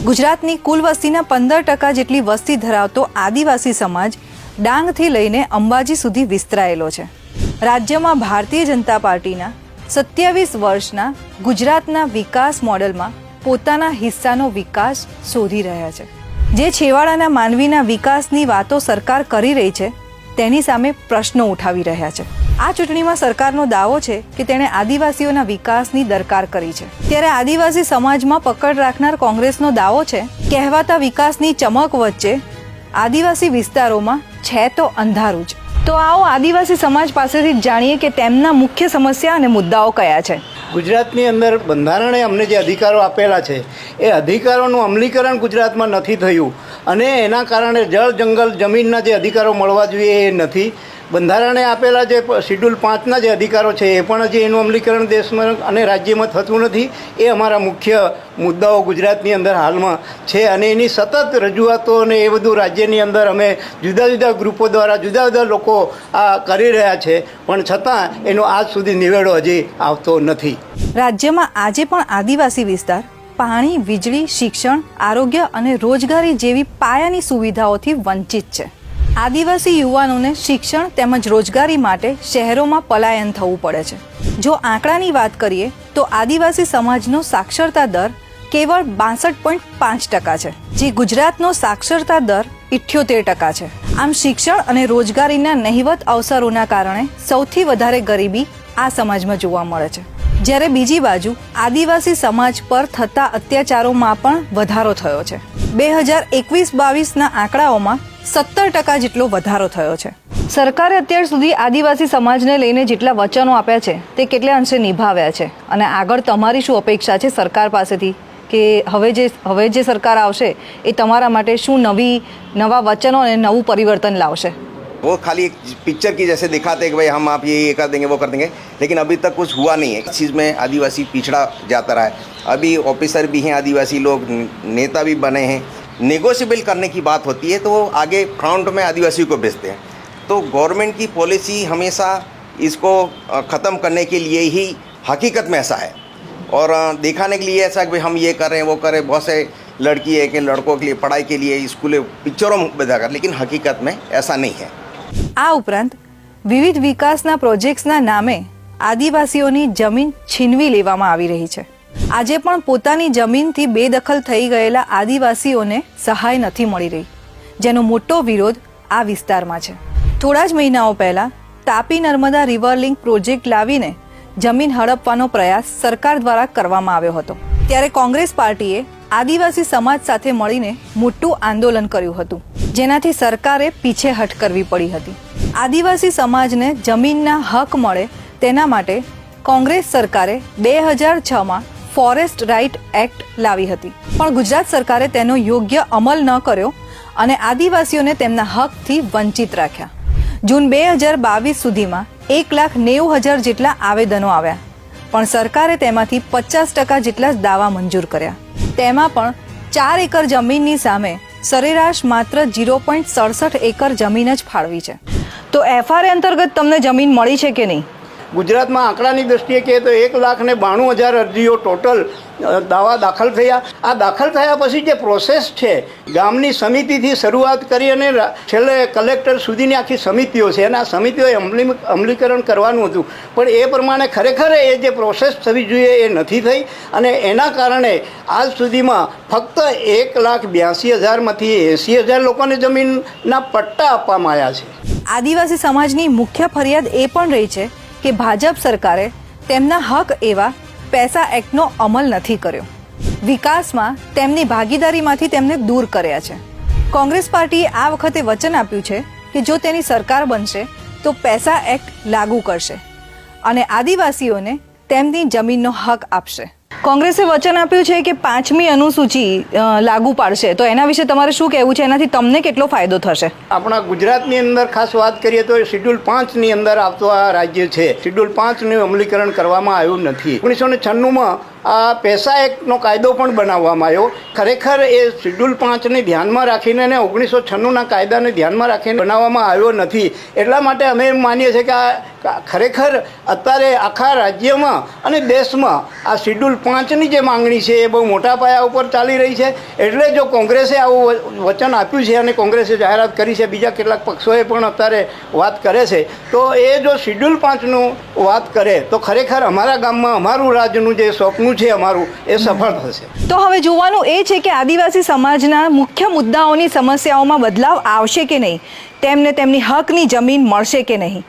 ગુજરાતની કુલ વસ્તીના 15% જેટલી વસ્તી ધરાવતો આદિવાસી સમાજ ડાંગથી લઈને અંબાજી સુધી વિસ્તરાયેલો છે. રાજ્યમાં ભારતીય જનતા પાર્ટીના 27 વર્ષના ગુજરાતના વિકાસ મોડેલમાં પોતાના હિસ્સાનો વિકાસ શોધી રહ્યા છે. જે છેવાડાના માનવીના વિકાસની વાતો સરકાર કરી રહી છે તેની સામે પ્રશ્નો ઉઠાવી રહ્યા છે. આ ચૂંટણીમાં સરકારનો દાવો છે કે તેણે આદિવાસીઓના વિકાસની દરકાર કરી છે, ત્યારે આદિવાસી સમાજમાં પકડ રાખનાર કોંગ્રેસનો દાવો છે કહેવાતા વિકાસની ચમક વચ્ચે આદિવાસી વિસ્તારોમાં છે તો અંધારું જ. તો આવો આદિવાસી સમાજ પાસેથી જાણીએ કે તેમના મુખ્ય સમસ્યા અને મુદ્દાઓ કયા છે. ગુજરાતની અંદર બંધારણે અમને જે અધિકારો આપેલા છે એ અધિકારોનું અમલીકરણ ગુજરાતમાં નથી થયું અને એના કારણે જળ જંગલ જમીનના જે અધિકારો મળવા જોઈએ એ નથી. બંધારણે આપેલા જે શિડ્યુલ 5ના જે અધિકારો છે એ પણ હજી એનું અમલીકરણ દેશમાં અને રાજ્યમાં થતું નથી. એ અમારા મુખ્ય મુદ્દાઓ ગુજરાતની અંદર હાલમાં છે અને એની સતત રજૂઆતો અને એ બધું રાજ્યની અંદર અમે જુદા જુદા ગ્રુપો દ્વારા જુદા જુદા લોકો આ કરી રહ્યા છે, પણ છતાં એનો આજ સુધી નિવેડો હજી આવતો નથી. રાજ્યમાં આજે પણ આદિવાસી વિસ્તાર પાણી, વીજળી, શિક્ષણ, આરોગ્ય અને રોજગારી જેવી પાયાની સુવિધાઓથી વંચિત છે. આદિવાસી યુવાનોને શિક્ષણ તેમજ રોજગારી માટે શહેરોમાં પલાયન થવું પડે છે. જો આંકડાની વાત કરીએ તો આદિવાસી સમાજનો સાક્ષરતા દર કેવળ 62.5% છે, જે ગુજરાતનો સાક્ષરતા દર 78% છે. આમ શિક્ષણ અને રોજગારીના નહિવત અવસરોના કારણે સૌથી વધારે ગરીબી આ સમાજમાં જોવા મળે છે. જ્યારે બીજી બાજુ આદિવાસી સમાજ પર થતા અત્યાચારોમાં પણ વધારો થયો છે. 2021-22ના આંકડાઓમાં 17% જેટલો વધારો થયો છે. સરકારે અત્યાર સુધી આદિવાસી સમાજને લઈને જેટલા વચનો આપ્યા છે તે કેટલા અંશે નિભાવ્યા છે અને આગળ તમારી શું અપેક્ષા છે સરકાર પાસેથી કે હવે જે સરકાર આવશે એ તમારા માટે શું નવા વચનો અને નવું પરિવર્તન લાવશે? वो खाली एक पिक्चर की जैसे दिखाते हैं कि भाई हम आप ये कर देंगे वो कर देंगे, लेकिन अभी तक कुछ हुआ नहीं है. इस चीज़ में आदिवासी पिछड़ा जाता रहा है. अभी ऑफिसर भी हैं आदिवासी लोग, नेता भी बने हैं. नेगोशिएबल करने की बात होती है तो वो आगे फ्रंट में आदिवासी को भेजते हैं. तो गवर्नमेंट की पॉलिसी हमेशा इसको ख़त्म करने के लिए ही हकीकत में ऐसा है और दिखाने के लिए ऐसा कि भाई हम ये कर रहे हैं वो कर रहे हैं. बहुत से लड़की है कि लड़कों के लिए पढ़ाई के लिए स्कूलें पिक्चरों में बता कर, लेकिन हकीकत में ऐसा नहीं है. આ ઉપરાંત વિવિધ વિકાસના પ્રોજેક્ટ્સના નામે આદિવાસીઓની જમીન છીનવી લેવામાં આવી રહી છે. આજે પણ પોતાની જમીનથી બેદખલ થઈ ગયેલા આદિવાસીઓને સહાય નથી મળી રહી, જેનો મોટો વિરોધ આ વિસ્તારમાં છે. થોડા જ મહિનાઓ પહેલા Tapi Narmada river link project લાવીને જમીન હડપવાનો પ્રયાસ સરકાર દ્વારા કરવામાં આવ્યો હતો. ત્યારે કોંગ્રેસ પાર્ટીએ આદિવાસી સમાજ સાથે મળીને મોટું આંદોલન કર્યું હતું, જેનાથી સરકારે પીછેહટ કરવી પડી હતી. આદિવાસી સમાજને જમીનના હક મળે તેના માટે કોંગ્રેસ સરકારે 2006માં ફોરેસ્ટ રાઇટ એક્ટ લાવી હતી, પણ ગુજરાત સરકારે તેનો યોગ્ય અમલ ન કર્યો અને આદિવાસીઓને તેમના હકથી વંચિત રાખ્યા. જૂન 2022 સુધીમાં 1,90,000 જેટલા આવેદનો આવ્યા, પણ સરકારે તેમાંથી 50% જેટલા જ દાવા મંજૂર કર્યા. તેમાં પણ 4 એકર જમીનની સામે સરેરાશ માત્ર 0.67 એકર જમીન જ ફાળવી છે. તો એફઆરએ અંતર્ગત તમને જમીન મળી છે કે નહીં? ગુજરાતમાં આંકડાની દ્રષ્ટિએ કહીએ તો 1,92,000 અરજીઓ ટોટલ દાવા દાખલ થયા. આ દાખલ થયા પછી જે પ્રોસેસ છે, ગામની સમિતિથી શરૂઆત કરી અને છેલ્લે કલેક્ટર સુધીની આખી સમિતિઓ છે અને આ સમિતિઓએ અમલીકરણ કરવાનું હતું, પણ એ પ્રમાણે ખરેખર એ જે પ્રોસેસ થવી જોઈએ એ નથી થઈ અને એના કારણે આજ સુધીમાં ફક્ત 1,82,000માંથી 80,000 લોકોને જમીનના પટ્ટા આપવામાં આવ્યા છે. આદિવાસી સમાજની મુખ્ય ફરિયાદ એ પણ રહી છે કે ભાજપ સરકારે તેમના હક એવા પૈસા એક્ટનો અમલ નથી કર્યો. વિકાસમાં તેમની ભાગીદારીમાંથી તેમને દૂર કર્યા છે. કોંગ્રેસ પાર્ટીએ આ વખતે વચન આપ્યું છે કે જો તેની સરકાર બનશે તો પૈસા એક્ટ લાગુ કરશે અને આદિવાસીઓને તેમની જમીનનો હક આપશે. કોંગ્રેસે વચન આપ્યું છે કે 5મી અનુસૂચિ લાગુ પાડશે, તો એના વિશે તમારે શું કહેવું છે? એનાથી તમને કેટલો ફાયદો થશે? આપણા ગુજરાતની અંદર ખાસ વાત કરીએ તો શિડ્યુલ 5ની અંદર આવતો આ રાજ્ય છે. શિડ્યુલ 5નું અમલીકરણ કરવામાં આવ્યું નથી. 1996માં આ પૈસા એક્ટનો કાયદો પણ બનાવવામાં આવ્યો. ખરેખર એ શિડ્યુલ 5ને ધ્યાનમાં રાખીને અને 1996ના કાયદાને ધ્યાનમાં રાખીને બનાવવામાં આવ્યો નથી. એટલા માટે અમે એમ માનીએ છીએ કે આ ખરેખર અત્યારે આખા રાજ્યમાં અને દેશમાં આ શિડ્યુલ 5ની જે માંગણી છે એ બહુ મોટા પાયા ઉપર ચાલી રહી છે. એટલે જો કોંગ્રેસે આવું વચન આપ્યું છે અને કોંગ્રેસે જાહેરાત કરી છે, બીજા કેટલાક પક્ષોએ પણ અત્યારે વાત કરે છે, તો એ જો શિડ્યુલ 5નું વાત કરે તો ખરેખર અમારા ગામમાં અમારું રાજ્યનું જે સ્વપ્ન છે અમારું એ સફળ થશે. તો હવે જોવાનું એ છે કે આદિવાસી સમાજના મુખ્ય મુદ્દાઓની સમસ્યાઓમાં બદલાવ આવશે કે નહીં, તેમને તેમની હકની જમીન મળશે કે નહીં.